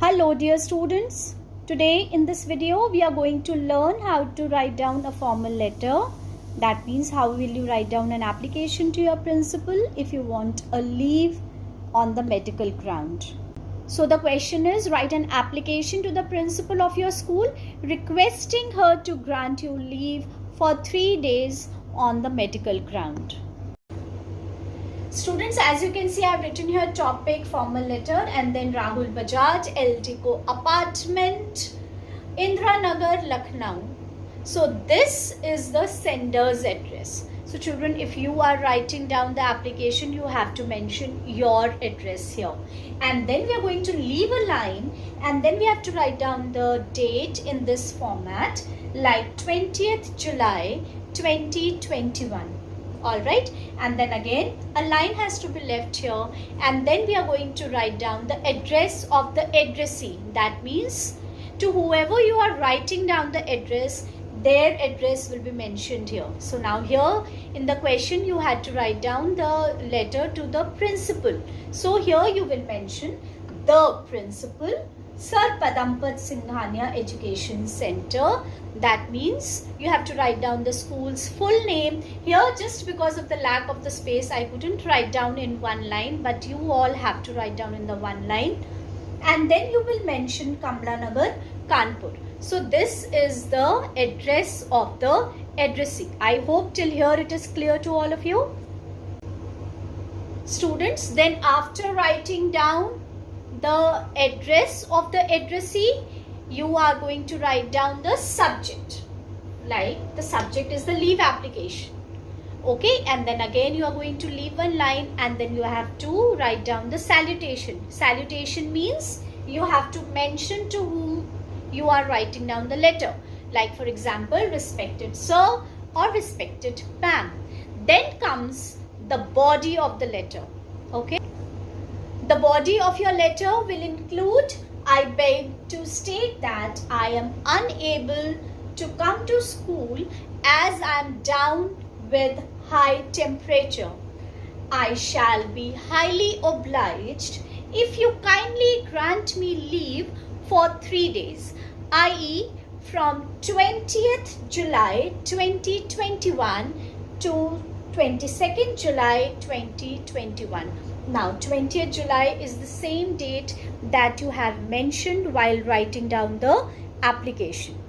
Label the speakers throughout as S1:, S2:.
S1: Hello dear students, today in this video we are going to learn how to write down a formal letter. That means how will you write down an application to your principal if you want a leave on the medical ground. So the question is, write an application to the principal of your school requesting her to grant you leave for 3 days on the medical ground. Students, as you can see, I have written here topic, formal letter, and then Rahul Bajaj, LTCO apartment, Indranagar, Lucknow. So this is the sender's address. So children, if you are writing down the application, you have to mention your address here. And then we are going to leave a line, and then we have to write down the date in this format, like 20th July 2021. Alright, and then again a line has to be left here, and then we are going to write down the address of the addressee. That means to whoever you are writing down the address, their address will be mentioned here. So now here in the question you had to write down the letter to the principal. So here you will mention the principal, Sir Padampat Singhania Education Center. That means you have to write down the school's full name. Here, just because of the lack of the space, I couldn't write down in one line, but you all have to write down in the one line. And then you will mention Kamlanagar, Kanpur. So this is the address of the addressee. I hope till here it is clear to all of you. Students, then after writing down the address of the addressee, you are going to write down the subject. Like the subject is the leave application. Okay, and then again you are going to leave one line, and then you have to write down the salutation. Salutation means you have to mention to whom you are writing down the letter. Like for example, respected sir or respected ma'am. Then comes the body of the letter. Okay. The body of your letter will include, I beg to state that I am unable to come to school as I am down with high temperature. I shall be highly obliged if you kindly grant me leave for 3 days, i.e. from 20th July 2021 to 22nd July 2021. Now 20th July is the same date that you have mentioned while writing down the application.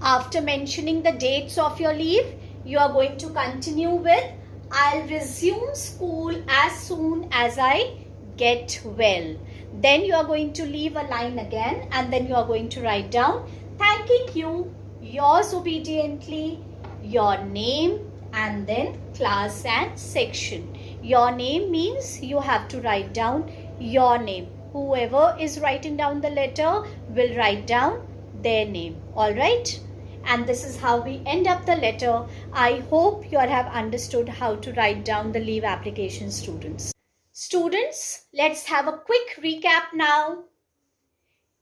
S1: After mentioning the dates of your leave, you are going to continue with, I'll resume school as soon as I get well. Then you are going to leave a line again, and then you are going to write down, thanking you, yours obediently, your name, and then class and section. Your name means you have to write down your name. Whoever is writing down the letter will write down their name. Alright? And this is how we end up the letter. I hope you all have understood how to write down the leave application, students. Students, let's have a quick recap now.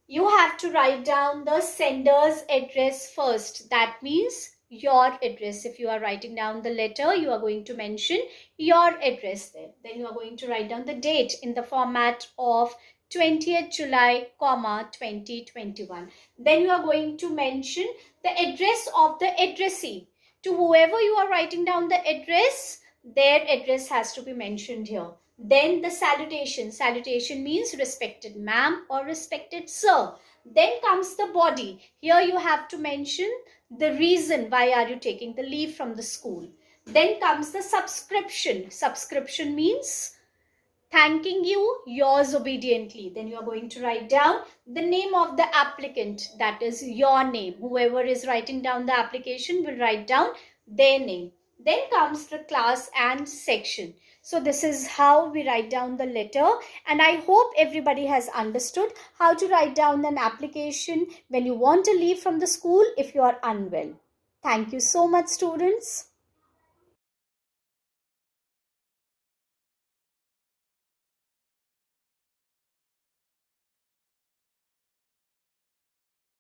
S1: You have to write down the sender's address first. That means your address. If you are writing down the letter, you are going to mention your address there. Then you are going to write down the date in the format of 20th July, 2021. Then you are going to mention the address of the addressee. To whoever you are writing down the address, their address has to be mentioned here. Then the salutation. Salutation means respected ma'am or respected sir. Then comes the body. Here you have to mention the reason why are you taking the leave from the school. Then comes the subscription. Subscription means thanking you, yours obediently. Then you are going to write down the name of the applicant. That is your name. Whoever is writing down the application will write down their name. Then comes the class and section. So this is how we write down the letter, and I hope everybody has understood how to write down an application when you want to leave from the school if you are unwell. Thank you so much, students.